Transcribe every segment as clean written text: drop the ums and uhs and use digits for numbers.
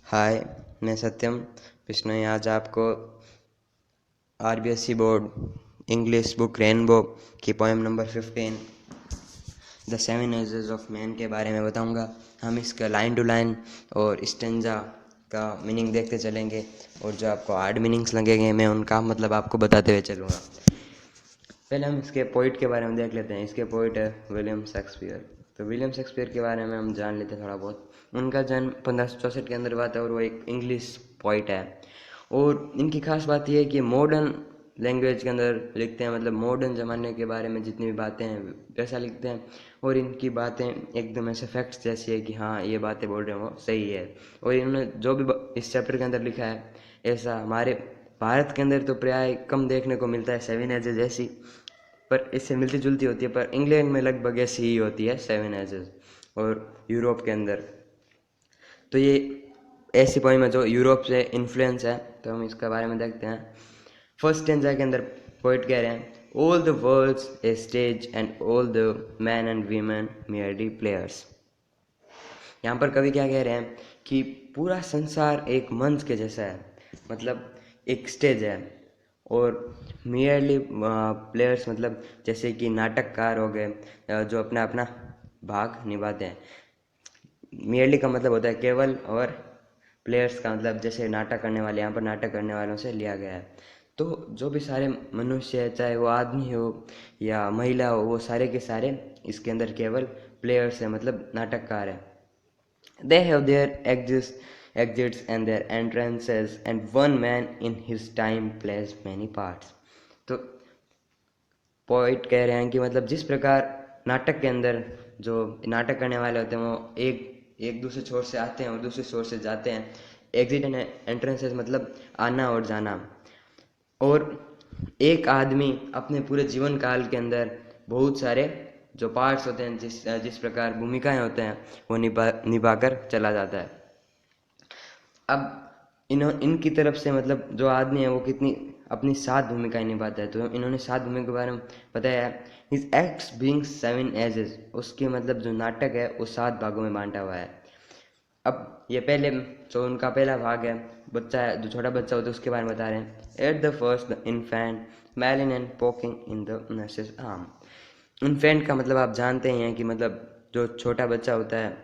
हाय, मैं सत्यम बिश्नोई आज आपको RBSE board English book Rainbow की poem number 15 the seven ages of man के बारे में बताऊंगा। हम इसका लाइन टू लाइन और स्टेंजा का मीनिंग देखते चलेंगे और जो आपको हार्ड मीनिंग्स लगेंगे मैं उनका मतलब आपको बताते हुए चलूँगा। पहले हम इसके पोइट के बारे में देख लेते हैं। इसके पोइट है विलियम शेक्सपियर। तो विलियम शेक्सपियर के बारे में हम जान लेते हैं थोड़ा बहुत। उनका जन्म 1564 के अंदर हुआ था और वो एक इंग्लिश पोइट है। और इनकी खास बात यह है कि मॉडर्न लैंग्वेज के अंदर लिखते हैं, मतलब मॉडर्न ज़माने के बारे में जितनी भी बातें हैं वैसा लिखते हैं। और इनकी बातें एकदम ऐसे फैक्ट्स जैसी है कि हाँ ये बातें बोल रहे हैं वो सही है। और इन्होंने जो भी इस चैप्टर के अंदर लिखा है ऐसा हमारे भारत के अंदर तो प्राय कम देखने को मिलता है सेवन एजेस जैसी, पर इससे मिलती जुलती होती है। पर इंग्लैंड में लगभग ऐसी ही होती है सेवन एजेस और यूरोप के अंदर। तो ये ऐसी पोइम है जो यूरोप से इन्फ्लुएंस है। तो हम इसके बारे में देखते हैं। फर्स्ट स्टेंजा के अंदर पोइट कह रहे हैं, all the world's a stage and all the men and women merely players. यहाँ पर कवि क्या कह रहे हैं कि पूरा संसार एक मंच के जैसा है, मतलब एक स्टेज है। और मेयरली प्लेयर्स मतलब जैसे कि नाटककार हो गए जो अपना अपना भाग निभाते हैं। मेयरली का मतलब होता है केवल, और प्लेयर्स का मतलब जैसे नाटक करने वाले, यहाँ पर नाटक करने वालों से लिया गया है। तो जो भी सारे मनुष्य है, चाहे वो आदमी हो या महिला हो, वो सारे के सारे इसके अंदर केवल प्लेयर्स है, मतलब नाटककार है। They have their exits and their entrances, and one man in his time plays many parts. तो पोइट कह रहे हैं कि मतलब जिस प्रकार नाटक के अंदर जो नाटक करने वाले होते हैं वो एक एक दूसरे छोर से आते हैं और दूसरे छोर से जाते हैं। एग्जिट एंड एंट्रेंसेस मतलब आना और जाना। और एक आदमी अपने पूरे जीवन काल के अंदर बहुत सारे जो पार्ट्स होते हैं, जिस जिस प्रकार भूमिकाएं होते हैं वो निभा कर चला जाता है। अब इनकी तरफ से मतलब जो आदमी है वो कितनी अपनी 7 भूमिकाएं निभाता है। तो इन्होंने 7 भूमिका के बारे में बताया है। हिज एक्ट्स बीइंग 7 एजेस, उसके मतलब जो नाटक है वो 7 भागों में बांटा हुआ है। अब ये पहले जो उनका पहला भाग है, बच्चा है, जो छोटा बच्चा होता है उसके बारे में बता रहे हैं। At the first the infant mewling and puking in the nurse's arm. Infant का मतलब आप जानते ही हैं कि मतलब जो छोटा बच्चा होता है,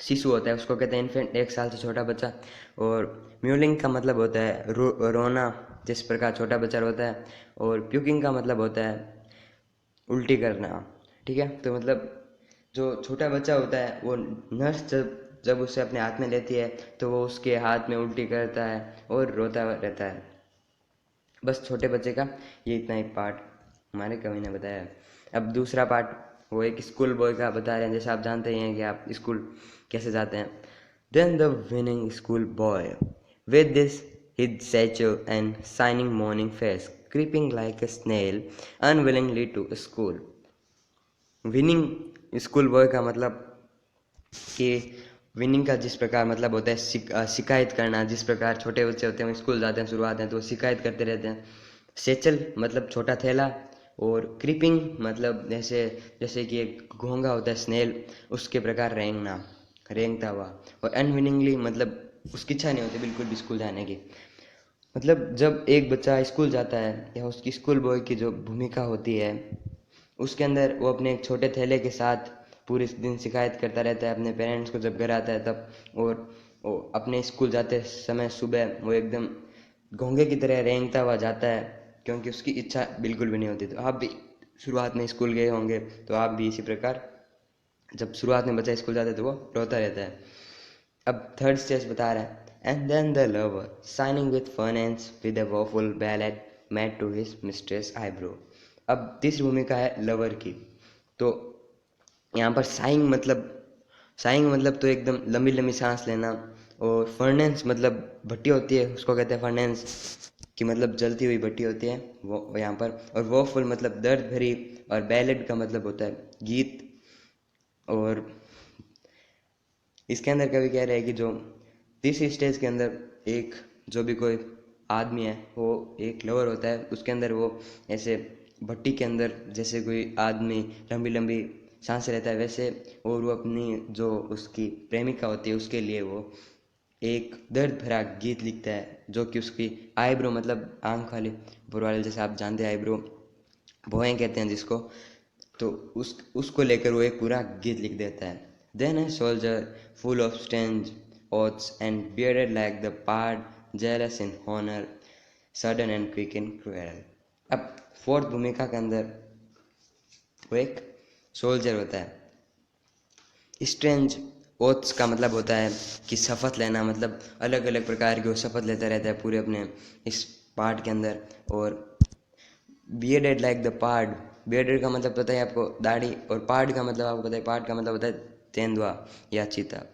शिशु होता है, उसको कहते हैं इन्फेंट, 1 साल से छोटा बच्चा। और म्यूलिंग का मतलब होता है रोना, जिस प्रकार छोटा बच्चा रोता है। और प्यूकिंग का मतलब होता है उल्टी करना। ठीक है, तो मतलब जो छोटा बच्चा होता है वो नर्स जब जब उसे अपने हाथ में लेती है तो वो उसके हाथ में उल्टी करता है और रोता रहता है। बस छोटे बच्चे का ये इतना ही पार्ट हमारे कवि ने बताया है। अब दूसरा पार्ट वो एक स्कूल बॉय का बता रहे हैं। जैसे आप जानते ही हैं कि आप स्कूल कैसे जाते हैं। Then the whining school boy with this his satchel and shining morning face, creeping like a snail unwillingly to school. Winning school boy का मतलब कि विनिंग का जिस प्रकार मतलब होता है शिकायत करना। जिस प्रकार छोटे बच्चे होते हैं वो स्कूल जाते हैं, शुरुआत है तो वो शिकायत करते रहते हैं। सेचल मतलब छोटा थैला। और क्रीपिंग मतलब जैसे जैसे कि एक घोंघा होता है स्नेल, उसके प्रकार रेंगना, रेंगता हुआ। और अनविनिंगली मतलब उसकी इच्छा नहीं होती बिल्कुल भी स्कूल जाने की। मतलब जब एक बच्चा स्कूल जाता है या उसकी स्कूल बॉय की जो भूमिका होती है उसके अंदर वो अपने एक छोटे थैले के साथ पूरे दिन शिकायत करता रहता है अपने पेरेंट्स को जब घर आता है तब। और वो अपने स्कूल जाते समय सुबह वो एकदम घोंघे की तरह रेंगता हुआ जाता है, क्योंकि उसकी इच्छा बिल्कुल भी नहीं होती। तो आप भी शुरुआत में स्कूल गए होंगे तो आप भी इसी प्रकार जब शुरुआत में बच्चा स्कूल जाता है तो वो रोता रहता है। अब थर्ड स्टेज बता रहा है। And then the lover sighing with furnace with a woeful ballad made to his mistress eyebrow. अब तीसरी भूमिका है लवर की। तो यहाँ पर साइंग मतलब तो एकदम लंबी लंबी सांस लेना। और फर्नेंस मतलब भट्टी होती है, उसको कहते हैं फर्नेंस, कि मतलब जलती हुई भट्टी होती है वो यहाँ पर। और वॉफुल मतलब दर्द भरी। और बैलेट का मतलब होता है गीत। और इसके अंदर कवि कह रहे हैं कि जो तीसरी स्टेज के अंदर एक जो भी कोई आदमी है वो एक लवर होता है, उसके अंदर वो ऐसे भट्टी के अंदर जैसे कोई आदमी लंबी लंबी सांसें लेता है वैसे। और वो अपनी जो उसकी प्रेमिका होती है उसके लिए वो एक दर्द भरा गीत लिखता है जो कि उसकी आईब्रो मतलब आंख वाले ऊपर वाले, जैसे आप जानते हैं आईब्रो भौहें कहते हैं जिसको, तो उसको लेकर वो एक पूरा गीत लिख देता है। Then a soldier full of strange oaths and bearded like the pard, jealous in honor, sudden and quick in cruel। अब फोर्थ भूमिका के अंदर वो एक सोल्जर होता है। स्ट्रेंज ओथ्स का मतलब होता है कि शपथ लेना, मतलब अलग अलग प्रकार के वो शपथ लेता रहता है पूरे अपने इस पार्ट के अंदर। और बियर्डेड लाइक द पार्ड, बियर्डेड का मतलब पता है आपको दाढ़ी, और पार्ड का मतलब आपको पता है, पार्ड का मतलब होता है तेंदुआ या चीता।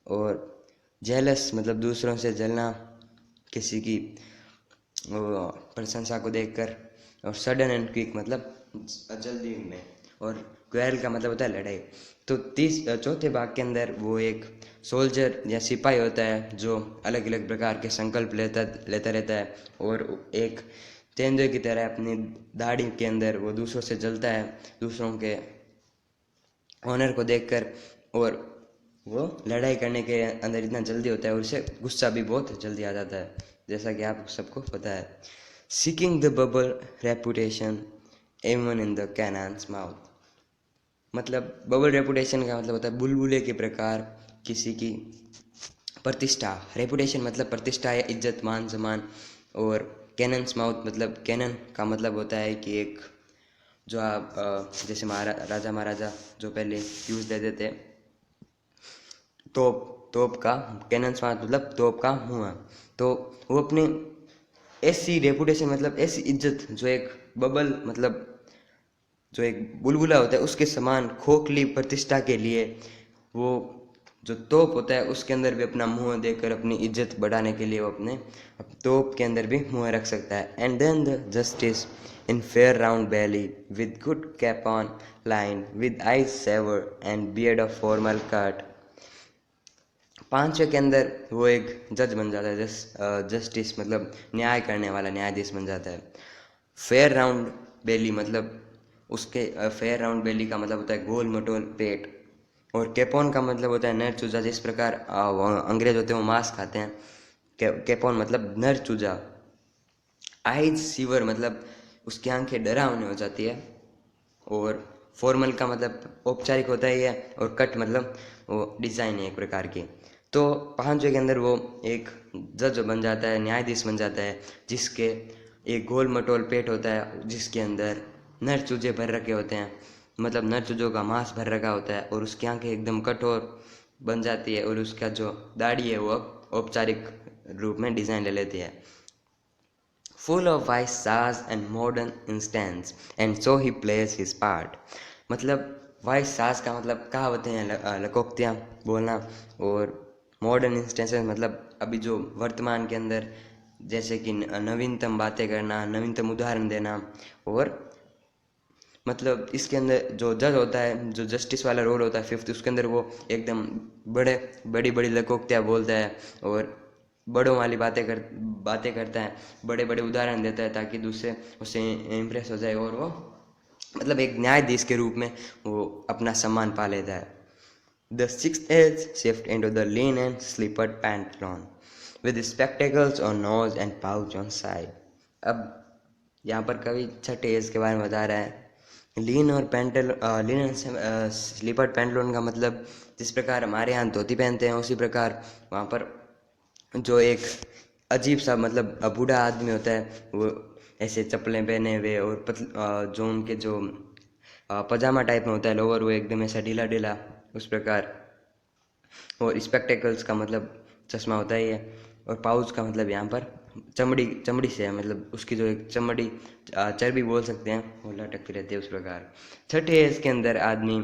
और जेलस मतलब दूसरों से जलना, किसी की प्रशंसा को देखकर। और सडन एंड क्विक मतलब जल्दी में। और क्वेल का मतलब होता है लड़ाई। तो चौथे भाग के अंदर वो एक सोल्जर या सिपाही होता है जो अलग अलग प्रकार के संकल्प लेता रहता है, और एक तेंदुए की तरह अपनी दाढ़ी के अंदर वो दूसरों से जलता है, दूसरों के ऑनर को देखकर। और वो लड़ाई करने के अंदर इतना जल्दी होता है और उसे गुस्सा भी बहुत जल्दी आ जाता है, जैसा कि आप सबको पता है। Seeking the bubble reputation even in the cannon's mouth, मतलब बबल रेपुटेशन का मतलब होता है बुलबुले के प्रकार किसी की प्रतिष्ठा। रेपुटेशन मतलब प्रतिष्ठा या इज्जत, मान सम्मान। और कैनन्स माउथ मतलब कैनन का मतलब होता है कि एक जो आप जैसे राजा महाराजा जो पहले यूज लेते थे, तोप का कैनन माउथ मतलब तोप का मुंह। तो वो अपने ऐसी रेपुटेशन मतलब ऐसी इज्जत, जो एक बबल मतलब जो एक बुलबुला होता है उसके समान खोखली प्रतिष्ठा के लिए वो जो तोप होता है उसके अंदर भी अपना मुंह देकर अपनी इज्जत बढ़ाने के लिए वो अपने तोप के अंदर भी मुंह रख सकता है। And then the justice in fair round belly with good capon line with eyes severe and beard of formal cut. पांचवे के अंदर वो एक जज बन जाता है, जस्टिस मतलब न्याय करने वाला न्यायाधीश बन जाता है। फेयर राउंड बेली मतलब उसके फेयर राउंड बेली का मतलब होता है गोल मटोल पेट। और कैपोन का मतलब होता है नर चूजा, जिस प्रकार अंग्रेज होते हैं वो मांस खाते हैं। कैपोन मतलब नर चूजा। आइज सीवर मतलब उसकी आंखें डरावनी हो जाती है। और फॉर्मल का मतलब औपचारिक होता ही है। और कट मतलब वो डिज़ाइन है एक प्रकार की। तो पांचवे के अंदर वो एक जज बन जाता है, न्यायाधीश बन जाता है, जिसके एक गोल मटोल पेट होता है जिसके अंदर नर चूजे भर रखे होते हैं, मतलब नर चूजों का मांस भर रखा होता है। और उसकी आंखें एकदम कठोर बन जाती है और उसका जो दाढ़ी है वो औपचारिक रूप में डिज़ाइन ले लेती है। Full of wise saws and modern instance, and so he plays his part। मतलब वाइस सास का मतलब कहावतें हैं, लकोक्तियाँ बोलना। और मॉडर्न इंस्टेंसेस मतलब अभी जो वर्तमान के अंदर जैसे कि नवीनतम बातें करना, नवीनतम उदाहरण देना। और मतलब इसके अंदर जो जज होता है, जो जस्टिस वाला रोल होता है फिफ्थ, उसके अंदर वो एकदम बड़ी बड़ी लकोक्तियाँ बोलता है और बड़ों वाली बातें करता है, बड़े बड़े उदाहरण देता है ताकि दूसरे उससे इम्प्रेस हो जाए और वो मतलब एक न्यायाधीश के रूप में वो अपना सम्मान पा लेता है। The sixth age shift into the lean and slippered pantaloon with spectacles on nose and pouch on side. अब यहाँ पर कवि छठे एज के बारे में बता रहा है। लीन और लीन एंड स्लीपर्ड पैंटलून का मतलब जिस प्रकार हमारे यहाँ धोती पहनते हैं उसी प्रकार वहाँ पर जो एक अजीब सा मतलब बूढ़ा आदमी होता है वो ऐसे चप्पलें पहने हुए और जो उनके जो पजामा टाइप में होता है लोअर, वो एकदम ऐसा ढीला ढीला उस प्रकार। और स्पेक्टेकल्स का मतलब चश्मा होता ही है। और पाउच का मतलब यहाँ पर चमड़ी से है, मतलब उसकी जो एक चमड़ी चर्बी बोल सकते हैं वो लटकती रहती है उस प्रकार। छठे एज के अंदर आदमी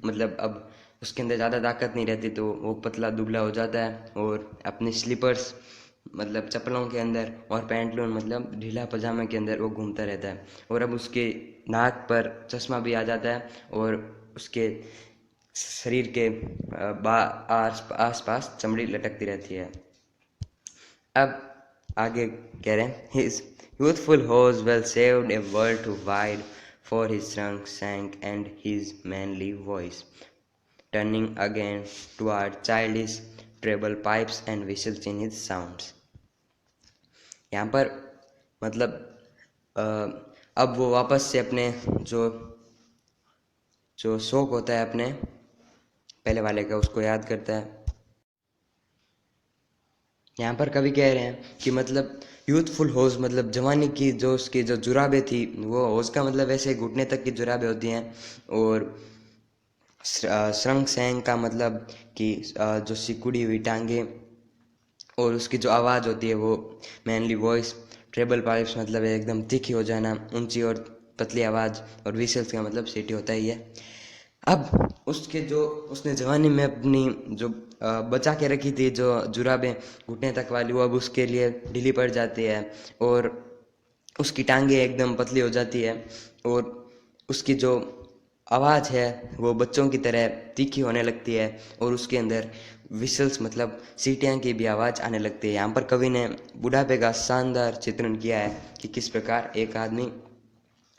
मतलब अब उसके अंदर ज़्यादा ताकत नहीं रहती तो वो पतला दुबला हो जाता है और अपने स्लीपर्स मतलब चप्पलों के अंदर और पैंटलून मतलब ढीला पजामा के अंदर वो घूमता रहता है। और अब उसके नाक पर चश्मा भी आ जाता है और उसके शरीर के आस पास चमड़ी लटकती रहती है। अब आगे कह रहे हैं his youthful hose well saved a world too wide for his shrunk shank and his manly voice turning again toward childish treble pipes and whistles in his sounds। यहाँ पर मतलब अ, अब वो वापस से अपने जो जो शौक होता है अपने पहले वाले का उसको याद करता है। यहाँ पर कवि कह रहे हैं कि मतलब यूथफुल होश मतलब जवानी की जो उसकी जो जुराबें थी, वो होश का मतलब ऐसे घुटने तक की जुराबें होती हैं। और श्रृंग सैंग का मतलब कि जो सिकुड़ी हुई टांगे, और उसकी जो आवाज़ होती है वो मेनली वॉइस। ट्रेबल पाइप्स मतलब एकदम तीखी हो जाना, ऊंची और पतली आवाज़। और विशल्स का मतलब सीटी होता ही है। अब उसके जो उसने जवानी में अपनी जो बचा के रखी थी जो जुराबें घुटने तक वाली, वो अब उसके लिए ढीली पड़ जाती है और उसकी टांगे एकदम पतली हो जाती है। और उसकी जो आवाज़ है वो बच्चों की तरह तीखी होने लगती है और उसके अंदर विशल्स मतलब सीटियाँ की भी आवाज़ आने लगती है। यहाँ पर कवि ने बुढ़ापे का शानदार चित्रण किया है कि किस प्रकार एक आदमी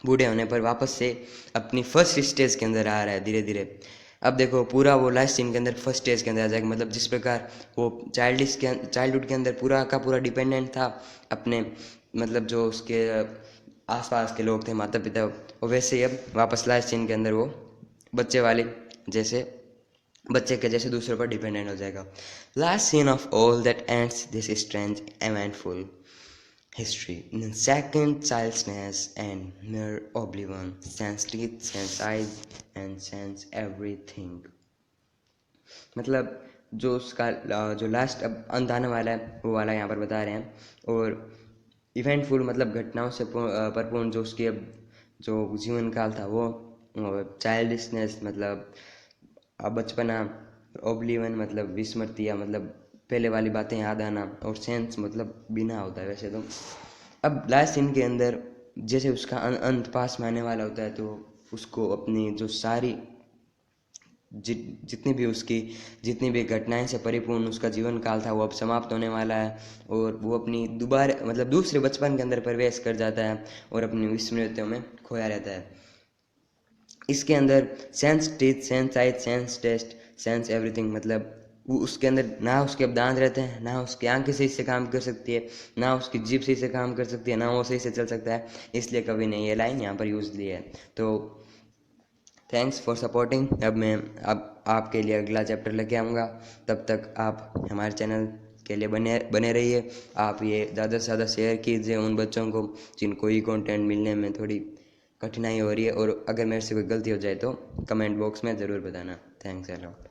बूढ़े होने पर वापस से अपनी फर्स्ट स्टेज के अंदर आ रहा है धीरे धीरे। अब देखो पूरा वो लास्ट सीन के अंदर फर्स्ट स्टेज के अंदर आ जाएगा। मतलब जिस प्रकार वो चाइल्डहुड के अंदर पूरा का पूरा डिपेंडेंट था अपने मतलब जो उसके आसपास के लोग थे, माता पिता, और वैसे ही अब वापस लास्ट सीन के अंदर वो बच्चे वाले जैसे बच्चे के जैसे दूसरों पर डिपेंडेंट हो जाएगा। Last scene of all that ends this strange eventful history. In second, childishness and mere oblivion, sense teeth, sense eyes, and sense everything। मतलब जो उसका जो लास्ट अब अंत आने वाला है वो वाला यहाँ पर बता रहे हैं। और इवेंटफुल मतलब घटनाओं से परिपूर्ण जो उसकी अब जो जीवन काल था वो। चाइल्डिशनेस मतलब बचपना। ओब्लिवन मतलब विस्मृतियाँ मतलब पहले वाली बातें याद आना। और सेंस मतलब बिना होता है वैसे तो। अब लास्ट सीन के अंदर जैसे उसका अंत पास में आने वाला होता है तो उसको अपनी जो सारी जितनी भी घटनाएं से परिपूर्ण उसका जीवन काल था वो अब समाप्त होने वाला है। और वो अपनी दोबारा मतलब दूसरे बचपन के अंदर प्रवेश कर जाता है और अपनी विस्मृतियों में खोया रहता है। इसके अंदर sans teeth, sans eyes, sans taste, sans everything मतलब वो उसके अंदर ना उसके अब दांत रहते हैं, ना उसकी आंखें सही से काम कर सकती है, ना उसकी जीभ सही से काम कर सकती है, ना वो सही से चल सकता है। इसलिए कवि ने ये लाइन यहाँ पर यूज़ ली है। तो थैंक्स फॉर सपोर्टिंग। अब मैं अब आपके लिए अगला चैप्टर लेके आऊँगा। तब तक आप हमारे चैनल के लिए बने बने रहिए। आप ये ज़्यादा से ज़्यादा शेयर कीजिए उन बच्चों को जिनको ये कंटेंट मिलने में थोड़ी कठिनाई हो रही है। और अगर मेरे से कोई गलती हो जाए तो कमेंट बॉक्स में ज़रूर बताना। Thanks a lot.